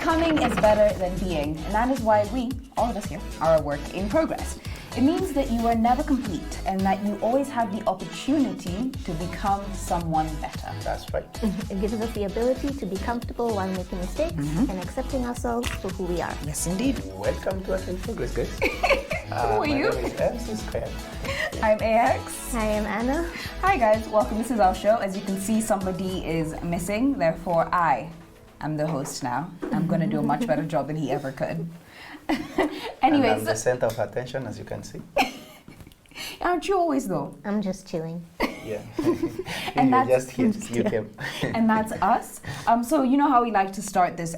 Becoming is better than being, and that is why we, all of us here, are a work in progress. It means that you are never complete and that you always have the opportunity to become someone better. That's right. It gives us the ability to be comfortable while making mistakes and accepting ourselves for who we are. Yes, indeed. Welcome to Work in Progress, guys. Who are you? My name is MC Square. I'm AX. Hi, I'm Anna. Hi guys, welcome. This is our show. As you can see, somebody is missing, therefore I am the host now. I'm going to do a much better job than he ever could. And I'm the center of attention, as you can see. Aren't you always though? I'm just chilling. Yeah. And You're that's- just here. You came. And that's us. So you know how we like to start this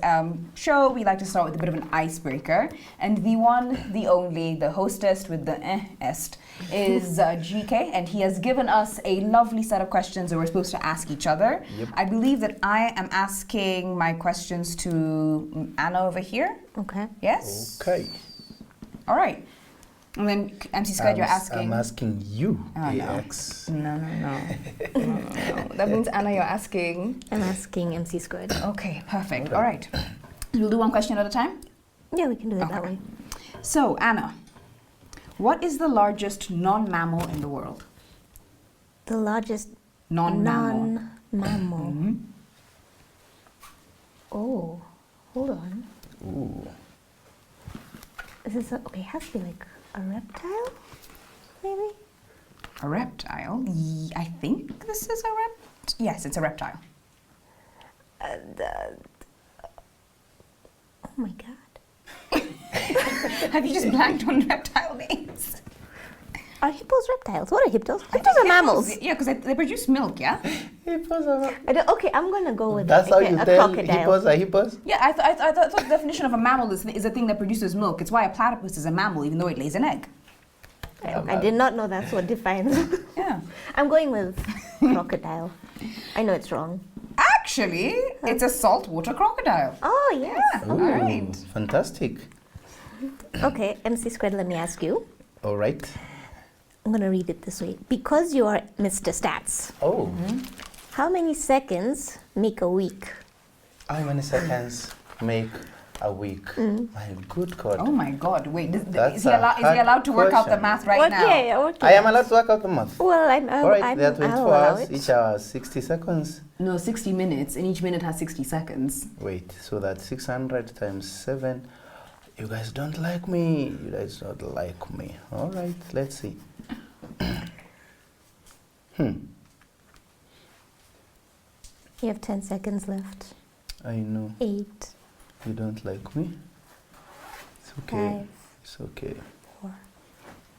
show? We like to start with a bit of an icebreaker. And the one, the only, the hostess with the est is GK. And he has given us a lovely set of questions that we're supposed to ask each other. Yep. I believe that I am asking my questions to Anna over here. Okay. Yes? Okay. All right. And then MC Squared, you're asking. I'm asking you, Oh, AX. No. That means Anna, you're asking. I'm asking MC Squared. Okay, perfect. All right. We'll do one question at a time. Yeah, we can do it that Okay. way. So, Anna, what is the largest non-mammal in the world? The largest Non-mammal. non-mammal. Mhm. Oh, hold on. Ooh. Is this okay? It has to be like a reptile, maybe? A reptile? I think this is a Yes, it's a reptile. Oh my god. Have you just blanked on reptile names? Are hippos reptiles? What are hippos? Hippos are mammals. Yeah, because they produce milk, yeah? Hippos are... Okay, I'm gonna go with That's how you a tell crocodile. hippos are hippos? Yeah, I thought the definition of a mammal is a thing that produces milk. It's why a platypus is a mammal, even though it lays an egg. I did not know that's what defines. Yeah. I'm going with crocodile. I know it's wrong. Actually, it's a saltwater crocodile. Oh yes. Yeah, all right. Fantastic. Okay, MC Squared, let me ask you. All right. I'm gonna read it this way. Because you are Mr. Stats, Oh, how many seconds make a week? how many seconds make a week? My good God. Oh my God! Wait, That's is he a allowed to work out the hard math right now? Okay. I am allowed to work out the math. Well, All right, there are I'll 24 allow hours, it. each hour 60 seconds. No, 60 minutes, and each minute has 60 seconds. Wait, so that's 600 times 7. You guys don't like me. You guys don't like me. All right, let's see. You have 10 seconds left. I know 8, you don't like me. It's okay. 5, It's okay. 4,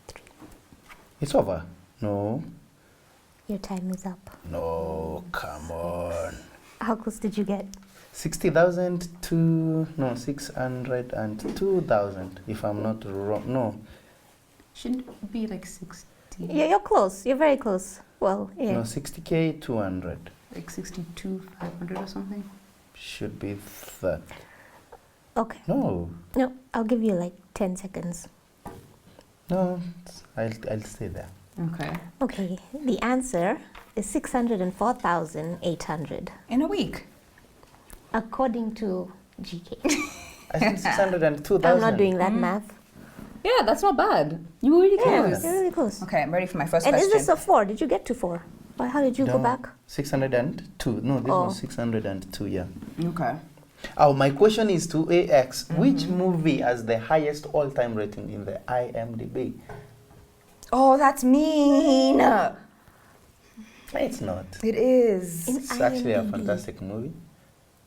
3. It's over. No. Your time is up. No, come on. How close did you get? 60,000 to 602,000 if I'm not wrong. No. Should be like 60. Yeah, you're close. You're very close. Well, yeah. No, 60k 200 Like 62,500 or something. should be that. Okay. No. No, I'll give you like 10 seconds. No, I'll stay there. Okay. Okay, the answer is 604,800, In a week. according to GK. I think 602,000. I'm not doing that math. Yeah, that's not bad. You were really Yeah, close. you're really close. Okay, I'm ready for my first And question. is this a 4? Did you get to 4? Or how did you go No, back? 602. No, this Oh. was 602, yeah. Okay. Oh, my question is to AX. Which movie has the highest all-time rating in the IMDb? Oh, that's mean. It's not. It is. In It's actually a IMDb. fantastic movie.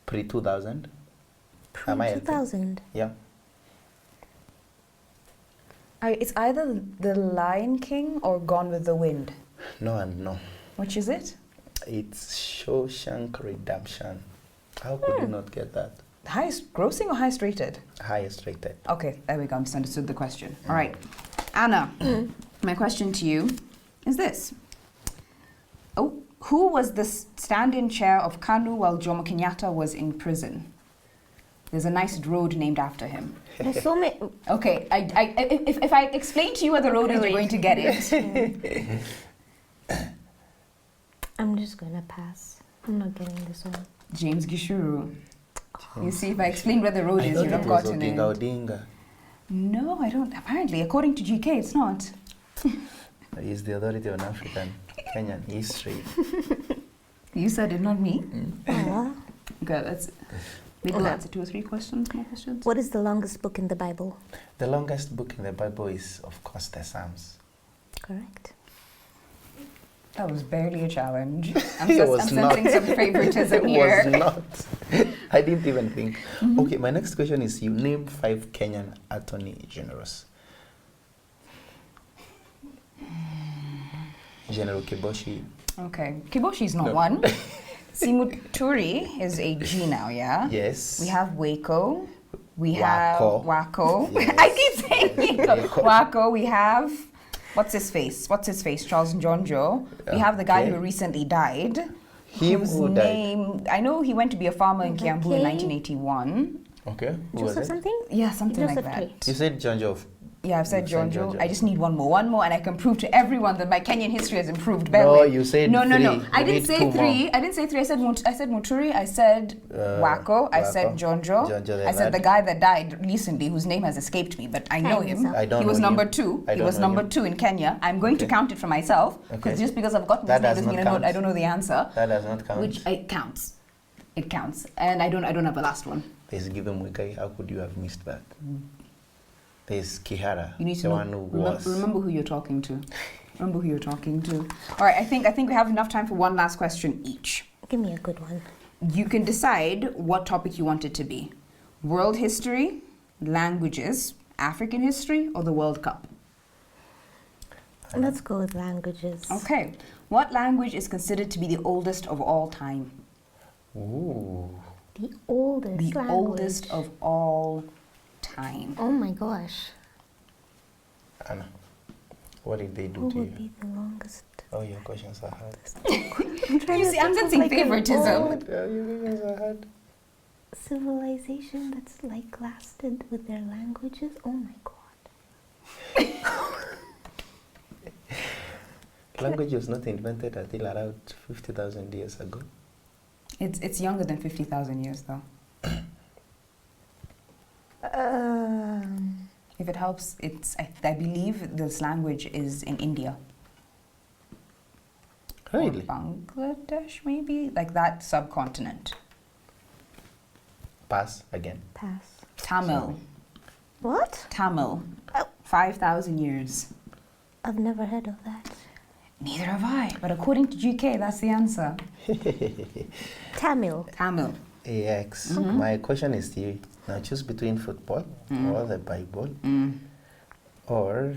Pre-2000. Am I right? 2000. Yeah. It's either The Lion King or Gone with the Wind. No and no. Which is it? It's Shawshank Redemption. How could you not get that? Highest grossing or highest rated? Highest rated. Okay, there we go. I misunderstood the question. All right. Anna, my question to you is this. Oh, who was the stand-in chair of KANU while Jomo Kenyatta was in prison? There's a nice road named after him. There's so many. Okay, if I explain to you where the road is, you're going to get it. I'm just gonna pass. I'm not getting this one. James Gishuru. You see, if I explained where the road I is, thought you'd it have was gotten Odinga it. Odinga. No, I don't. Apparently, according to GK, it's not. He's the authority on African Kenyan history. You said it, not me. Aw. Okay, maybe we'll Okay. answer 2 or 3 questions, more questions. What is the longest book in the Bible? The longest book in the Bible is, of course, the Psalms. Correct. That was barely a challenge. I'm It was sensing not. some favoritism It here. was not. I didn't even think. Okay, my next question is: you name 5 Kenyan attorney generals. General Kiboshi. Okay, Kiboshi is not No. one. Simuturi is a G now, yeah? Yes. We have Waco. We Wako. have Wako. Yes. I keep saying Yes. Waco. Wako. We have what's his face? Charles Njonjo. We have the guy Okay. who recently died. Him whose who died. name I know he went to be a farmer in Kiambu in Okay. 1981. Okay. Who was Joseph it? something? Yeah, something like Joseph that. K. You said John Jove. Yeah, I've said You said Njonjo. Njonjo. I just need one more, and I can prove to everyone that my Kenyan history has improved. No, Barely. you said No. three. I You didn't need say 2 more. 3. I didn't say 3. I said Muturi. I said Wako. I said Wako. Jonjo. Jonjo, I said the guy that died recently, whose name has escaped me, but I know him. Hands up. I don't He was know number him. 2. I He don't was know number him. 2 in Kenya. I'm going to Okay. count it for myself because Okay. just because I've gotten That his name does doesn't not mean count. I don't know the answer. That does not count. Which it counts. It counts, and I don't have the last one. There's Given Muigai. How could you have missed that? There's Kihara. You need to the know, one who was. remember who you're talking to. Remember who you're talking to. All right, I think we have enough time for one last question each. Give me a good one. You can decide what topic you want it to be: world history, languages, African history, or the World Cup. Let's go with languages. Okay. What language is considered to be the oldest of all time? Ooh. The oldest The language. oldest of all time. Oh my gosh. Anna, what did they do Who to would you? be the longest? Oh, your questions are hard. You see, I'm sensing favoritism. Old Your questions are hard. civilization that's like lasted with their languages. Oh my god. Language was not invented until around 50,000 years ago. It's younger than 50,000 years, though. If it helps, I believe this language is in India. Really? Or Bangladesh, maybe? Like that subcontinent. Pass again. Pass. Tamil. What? Tamil. Oh. 5,000 years. I've never heard of that. Neither have I. But according to GK, that's the answer. Tamil. Tamil. Yes. My question is to you. Now choose between football or the Bible or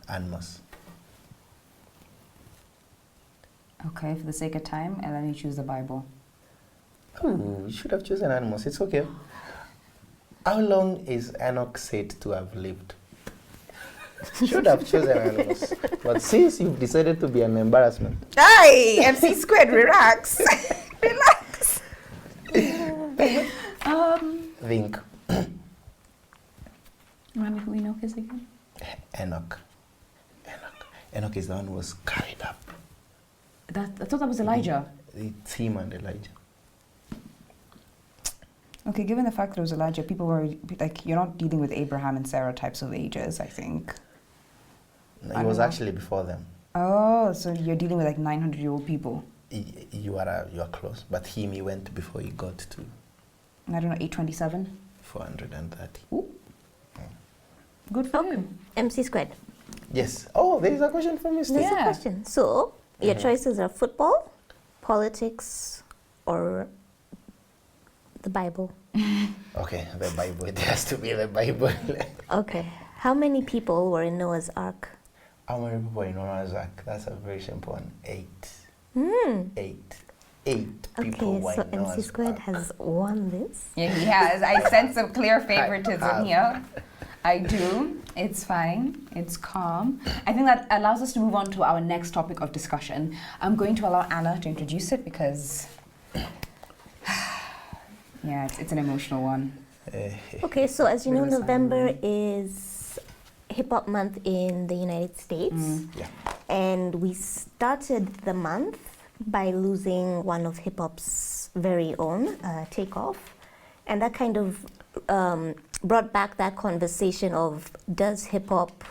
animals. Okay, for the sake of time, let me choose the Bible. Oh, you should have chosen animals. It's okay. How long is Enoch said to have lived? Should have chosen animals. But since you've decided to be an embarrassment. Hey, MC Squid, relax. Relax. Think. Remember who Enoch is again? Enoch. Enoch is the one who was carried up. I thought that was Elijah. It's him and Elijah. Okay, given the fact that it was Elijah, people were like, you're not dealing with Abraham and Sarah types of ages, I think. No, I it was don't know. actually before them. Oh, so you're dealing with like 900-year-old people. You are close, but he went before he got to I don't know, 827? 430. Ooh. Good for him. MC squared. Yes. Oh, there is a question from you, Steve. There's Yeah. a question. So, your choices are football, politics, or the Bible. Okay, the Bible. It has to be the Bible. Okay. How many people were in Noah's Ark? How many people in Noah's Ark? That's a very simple one. 8. Hmm. 8 people Okay, were so in Noah's MC squared Ark. has won this. Yeah, he has. I sense some clear favoritism have. here. I do. It's fine. It's calm. I think that allows us to move on to our next topic of discussion. I'm going to allow Anna to introduce it because, yeah, it's an emotional one. Okay, so as you know, Riverside. November is Hip Hop Month in the United States. Yeah. And we started the month by losing one of hip hop's very own, Takeoff. And that kind of brought back that conversation of, does hip hop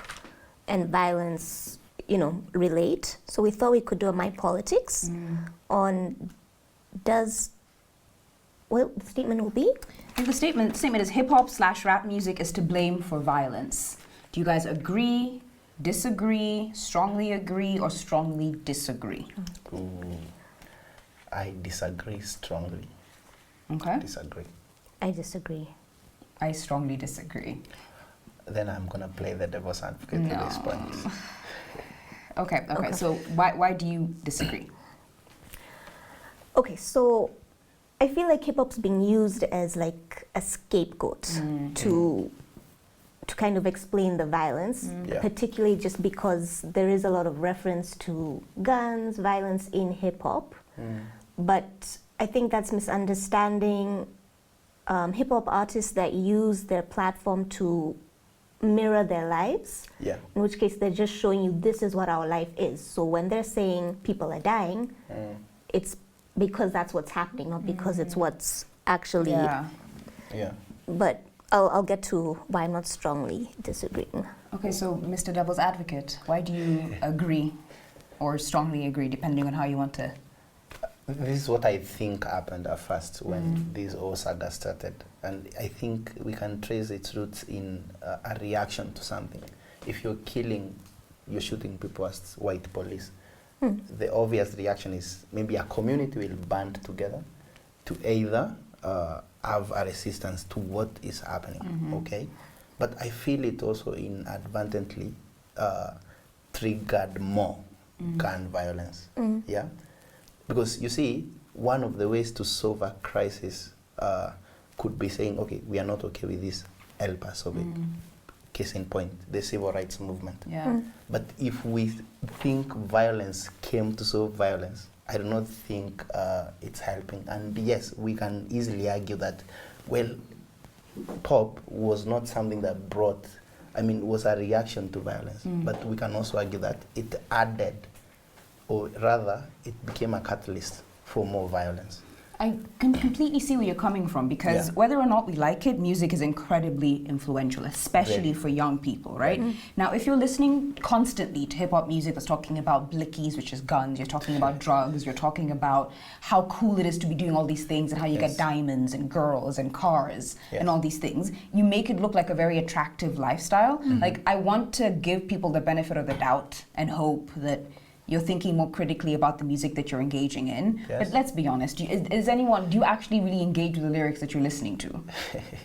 and violence, relate? So we thought we could do a My Politics on the statement will be? I think the statement is hip hop / rap music is to blame for violence. Do you guys agree, disagree, strongly agree, or strongly disagree? Ooh, I disagree strongly. Okay. Disagree. I disagree. I strongly disagree. Then I'm gonna play the devil's advocate at this point. Okay. So why do you disagree? Okay, so I feel like hip hop's being used as like a scapegoat to kind of explain the violence, Yeah. particularly just because there is a lot of reference to guns, violence in hip hop. But I think that's misunderstanding hip hop artists that use their platform to mirror their lives. Yeah. In which case they're just showing you this is what our life is. So when they're saying people are dying, it's because that's what's happening, not because it's what's actually. Yeah. Yeah. But I'll get to why I'm not strongly disagreeing. Okay, so Mr. Devil's Advocate, why do you agree or strongly agree, depending on how you want to? This is what I think happened at first when this whole saga started. And I think we can trace its roots in a reaction to something. If you're shooting people as white police, the obvious reaction is maybe a community will band together to either have a resistance to what is happening, okay? But I feel it also inadvertently triggered more gun violence, yeah? Because you see, one of the ways to solve a crisis could be saying, okay, we are not okay with this, help us solve it. Case in point, the civil rights movement. Yeah. But if we think violence came to solve violence, I do not think it's helping. And yes, we can easily argue that, well, pop was not something that was a reaction to violence. But we can also argue that it added, or rather, it became a catalyst for more violence. I can completely see where you're coming from, because whether or not we like it, music is incredibly influential, especially for young people, right? Now, if you're listening constantly to hip-hop music that's talking about blickies, which is guns, you're talking about drugs, you're talking about how cool it is to be doing all these things and how you get diamonds and girls and cars and all these things, you make it look like a very attractive lifestyle. Like, I want to give people the benefit of the doubt and hope that you're thinking more critically about the music that you're engaging in. But let's be honest, do you actually really engage with the lyrics that you're listening to?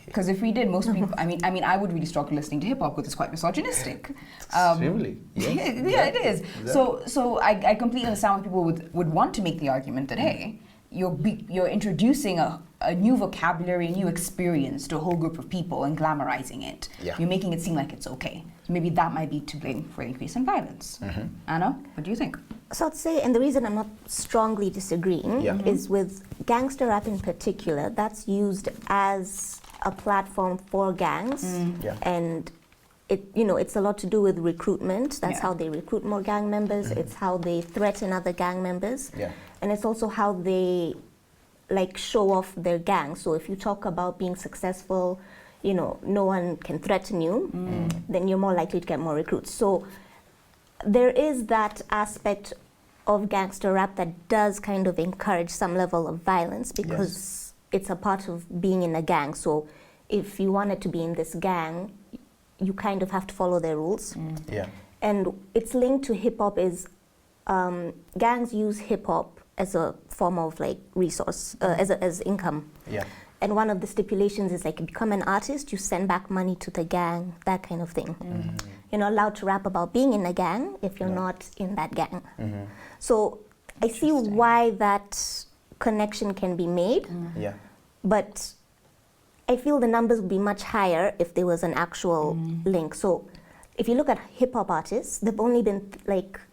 Because if we did, most people, I mean, I would really struggle listening to hip hop because it's quite misogynistic. Extremely. Yeah, it is. Exactly. So I completely understand why people would want to make the argument that, hey, you're introducing a new vocabulary, a new experience to a whole group of people and glamorizing it. Yeah. You're making it seem like it's okay. So maybe that might be to blame for increase in violence. Anna, what do you think? So I'd say, and the reason I'm not strongly disagreeing is with gangster rap in particular, that's used as a platform for gangs. And it's a lot to do with recruitment. That's how they recruit more gang members. It's how they threaten other gang members. And it's also how they show off their gang. So if you talk about being successful, no one can threaten you, then you're more likely to get more recruits. So there is that aspect of gangster rap that does kind of encourage some level of violence because it's a part of being in a gang. So if you wanted to be in this gang, you kind of have to follow their rules. And it's linked to hip hop is gangs use hip hop as a form of resource, as income. And one of the stipulations is become an artist, you send back money to the gang, that kind of thing. You're not allowed to rap about being in a gang if you're not in that gang. So I see why that connection can be made, but I feel the numbers would be much higher if there was an actual link. So if you look at hip-hop artists, there've only been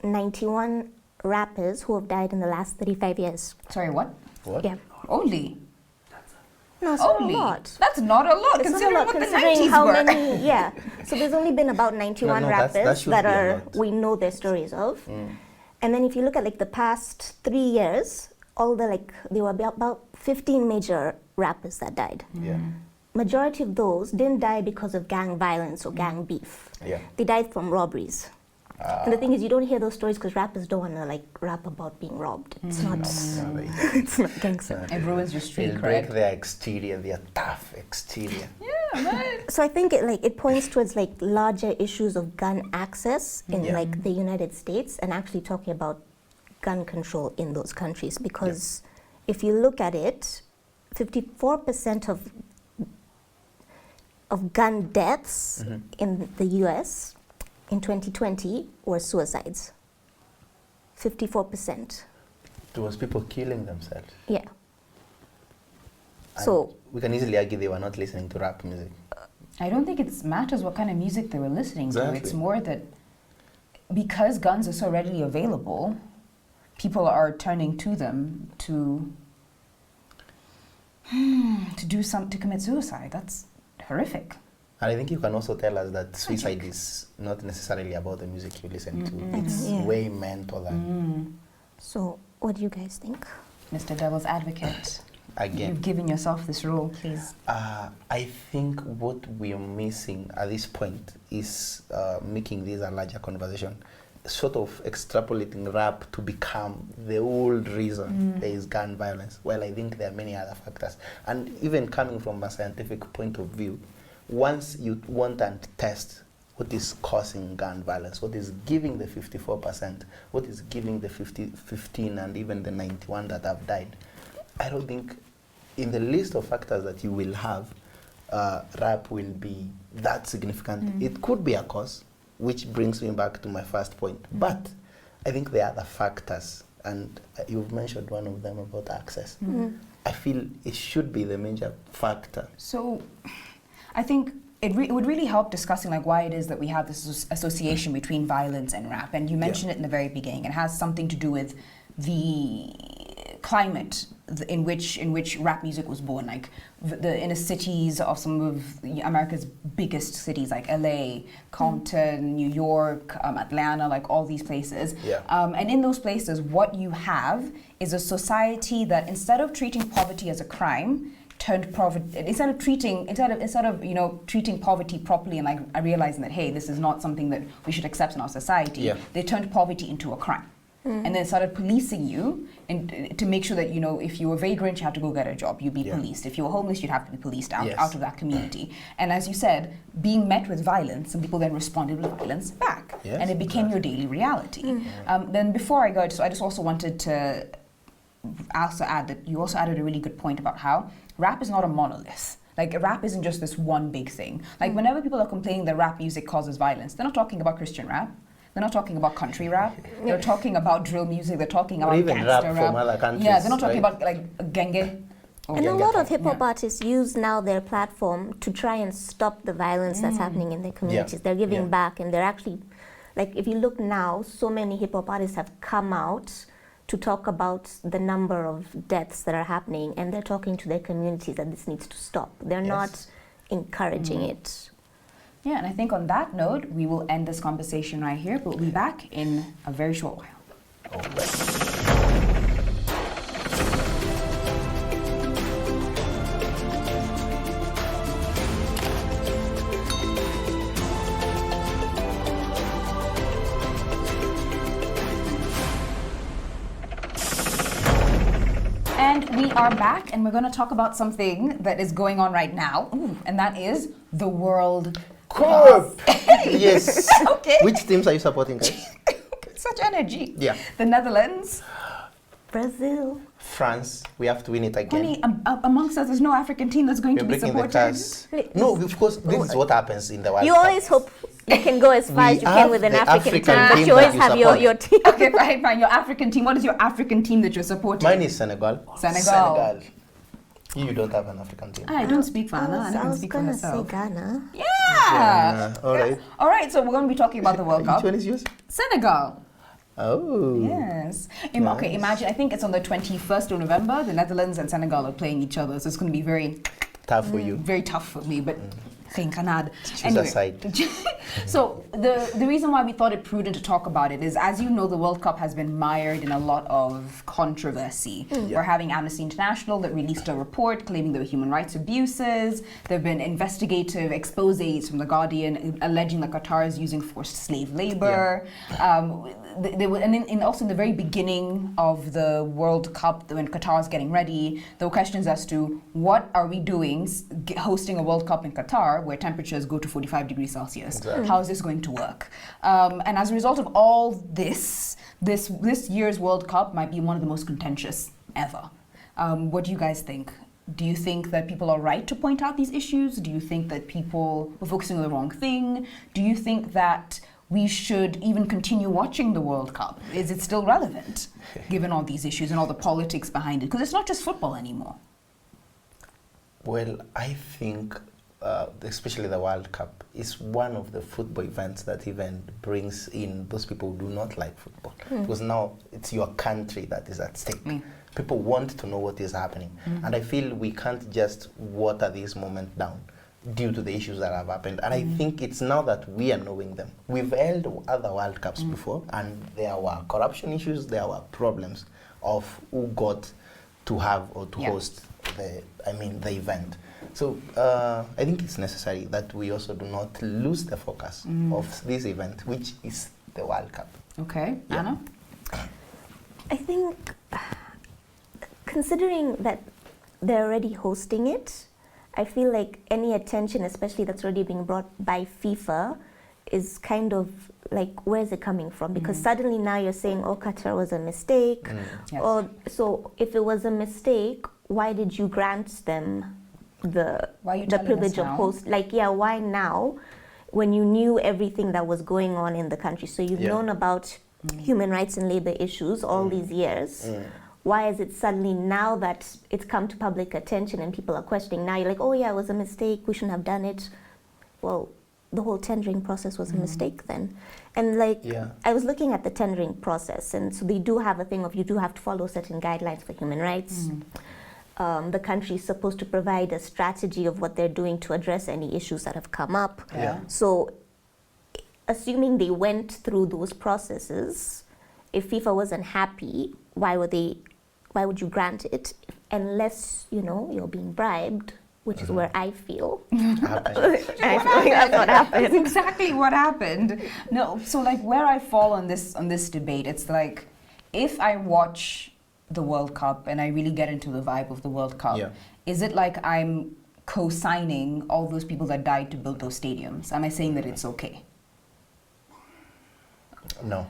91 rappers who have died in the last 35 years. Sorry, what? What? Yeah. Only? No, it's Only? not a lot. That's not a lot, considering what the 90s how were. many, So there's only been about 91 rappers that should be a lot. we know their stories of. And then if you look at like the past 3 years, there were about 15 major rappers that died. Yeah. Majority of those didn't die because of gang violence or gang beef. Yeah. They died from robberies. And the thing is, you don't hear those stories because rappers don't want to like rap about being robbed. It's not. It's not gangster. It ruins your street They'll break their exterior, their tough exterior. Yeah, man. So I think it points towards like larger issues of gun access in like the United States and actually talking about gun control in those countries, because if you look at it, 54% of gun deaths in the US in 2020 were suicides. 54%. It was people killing themselves. Yeah. And So we can easily argue they were not listening to rap music. I don't think it matters what kind of music they were listening to. Exactly. It's more that because guns are so readily available, people are turning to them to commit suicide. That's horrific. And I think you can also tell us that suicide is not necessarily about the music you listen to. It's way mental than. So what do you guys think? Mr. Devil's Advocate, Again, you've given yourself this role, please. I think what we're missing at this point is making this a larger conversation, sort of extrapolating rap to become the old reason there is gun violence. Well, I think there are many other factors. And even coming from a scientific point of view, once you want and test what is causing gun violence, what is giving the 54%, what is giving the 15 and even the 91 that have died, I don't think in the list of factors that you will have, rap will be that significant. It could be a cause, which brings me back to my first point. But I think there are other factors, and you've mentioned one of them about access. I feel it should be the major factor. So I think it would really help discussing like why it is that we have this association between violence and rap. And you mentioned it in the very beginning. It has something to do with the climate in which rap music was born, like the inner cities of some of America's biggest cities, like LA, Compton, New York, Atlanta, like all these places. And in those places, what you have is a society that instead of treating poverty as a crime, turned poverty instead of treating poverty properly and like realizing that hey, this is not something that we should accept in our society. They turned poverty into a crime. And then started policing you and to make sure that, if you were vagrant, you had to go get a job, you'd be policed. If you were homeless, you'd have to be policed out of that community. And as you said, being met with violence, some people then responded with violence back. And it became your daily reality. Then before I go, so I just also wanted to also add that you also added a really good point about how rap is not a monolith. Like rap isn't just this one big thing. Like whenever people are complaining that rap music causes violence, they're not talking about Christian rap. They're not talking about country rap. They're talking about drill music. They're talking about even gangster rap from other countries. Yeah, they're not talking about like genge. And a lot of hip-hop artists use now their platform to try and stop the violence that's happening in their communities. They're giving back, and they're actually, like if you look now, so many hip-hop artists have come out to talk about the number of deaths that are happening, and they're talking to their communities that this needs to stop. They're not encouraging it. Yeah, and I think on that note, we will end this conversation right here, but we'll be back in a very short while. All right. And we are back, and we're going to talk about something that is going on right now, and that is the World Cup. Yes. Okay. Which teams are you supporting, guys? Such energy. Yeah. The Netherlands. Brazil. France. We have to win it again. Honey, amongst us, there's no African team that's going We're to be breaking the supported. ties. No, of course, this is what happens in the World You Cup. always hope you can go as far as you can with an the African team, African but team you always that you have support. your team. Okay, fine. Your African team. What is your African team that you're supporting? Mine is Senegal. Senegal. You don't have an African team. I don't speak for Anna. I can was speak for gonna say herself. Ghana. Yeah. All right. All right. So we're going to be talking about the World Which Cup. one is yours? Senegal. Oh. Yes. Okay, Nice. imagine, I think it's on the 21st of November. The Netherlands and Senegal are playing each other. So it's going to be very, Tough for you. very tough for me. But geen Canada. Choose a side. So the reason why we thought it prudent to talk about it is, as you know, the World Cup has been mired in a lot of controversy. We're having Amnesty International that released a report claiming there were human rights abuses. There have been investigative exposés from The Guardian alleging that Qatar is using forced slave labor. And also in the very beginning of the World Cup, when Qatar was getting ready, there were questions as to what are we doing hosting a World Cup in Qatar where temperatures go to 45 degrees Celsius. Exactly. How is this going to work? And as a result of all this year's World Cup might be one of the most contentious ever. What do you guys think? Do you think that people are right to point out these issues? Do you think that people are focusing on the wrong thing? Do you think that we should even continue watching the World Cup? Is it still relevant, given all these issues and all the politics behind it? Because it's not just football anymore. Well, I think, especially the World Cup, is one of the football events that even brings in those people who do not like football. Because now it's your country that is at stake. People want to know what is happening. And I feel we can't just water this moment down due to the issues that have happened. And I think it's now that we are knowing them. We've held other World Cups before, and there were corruption issues, there were problems of who got to have or to host the event. So I think it's necessary that we also do not lose the focus of this event, which is the World Cup. Okay, Anna? I think, considering that they're already hosting it, I feel like any attention, especially that's already being brought by FIFA, is kind of like, where's it coming from? Because suddenly now you're saying, oh, Qatar was a mistake. Yes. Or, so if it was a mistake, why did you grant them the privilege of host? Like, why now, when you knew everything that was going on in the country? So you've known about human rights and labor issues all these years. Why is it suddenly now that it's come to public attention and people are questioning, now you're like, oh yeah, it was a mistake, we shouldn't have done it? Well, the whole tendering process was a mistake then. And like, I was looking at the tendering process, and so they do have a thing of you do have to follow certain guidelines for human rights. The country is supposed to provide a strategy of what they're doing to address any issues that have come up. So assuming they went through those processes, if FIFA wasn't happy, why would you grant it? Unless, you're being bribed, which is where I feel. That's what happened. That's exactly what happened. No, so like where I fall on this debate, it's like, if I watch the World Cup and I really get into the vibe of the World Cup, is it like I'm co-signing all those people that died to build those stadiums? Am I saying that it's okay? No,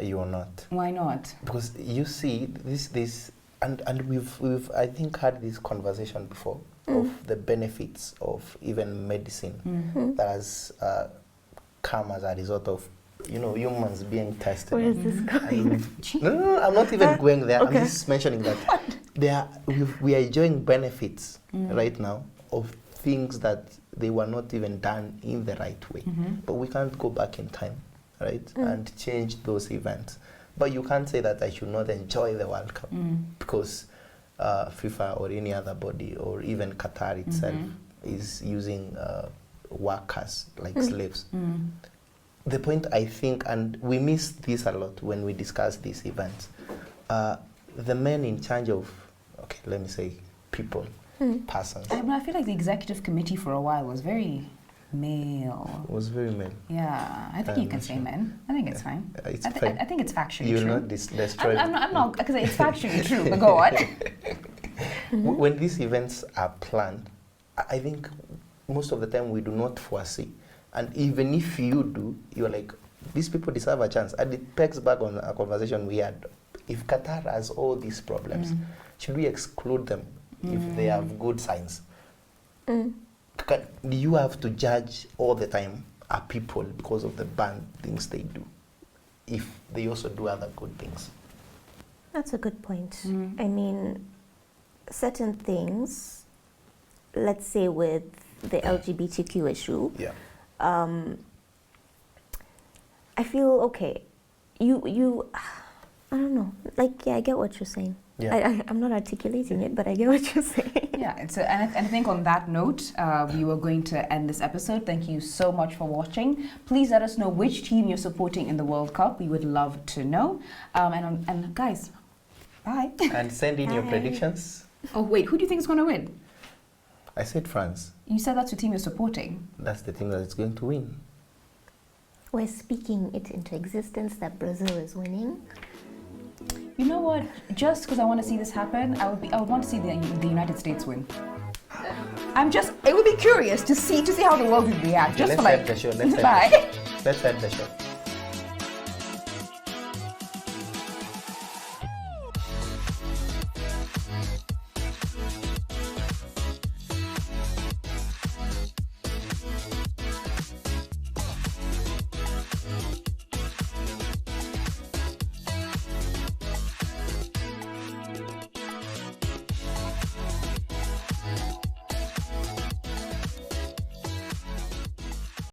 you are not. Why not? Because you see this, and we've I think had this conversation before of the benefits of even medicine that has come as a result of humans being tested. Where is this going? No, I'm not even going there. Okay. I'm just mentioning that we are enjoying benefits right now of things that they were not even done in the right way. But we can't go back in time, right, and change those events. But you can't say that I should not enjoy the World Cup because FIFA or any other body or even Qatar itself is using workers like slaves. The point, I think, and we miss this a lot when we discuss these events, the men in charge of, let me say, people, persons. I feel like the executive committee for a while was very male. Was very male. Yeah, I think you can say men. I think it's fine. It's fine. I think it's factually You'll true. not destroy. I'm not, because it's factually true, but go on. When these events are planned, I think most of the time we do not foresee. And even if you do, you're like, these people deserve a chance. And it pegs back on a conversation we had. If Qatar has all these problems, should we exclude them if they have good signs? You have to judge all the time a people because of the bad things they do, if they also do other good things. That's a good point. I mean, certain things, let's say with the LGBTQ issue, I feel, I don't know, I get what you're saying. Yeah. I'm not articulating it, but I get what you're saying. Yeah, and I think on that note, we were going to end this episode. Thank you so much for watching. Please let us know which team you're supporting in the World Cup. We would love to know. And guys, bye. And send in your predictions. Oh wait, who do you think is going to win? I said France. You said that's the team you're supporting. That's the team that is going to win. We're speaking it into existence that Brazil is winning. You know what? Just because I want to see this happen, I would want to see the United States win. It would be curious to see how the world would react. Okay, just let's for end the show. bye. Let's end the show.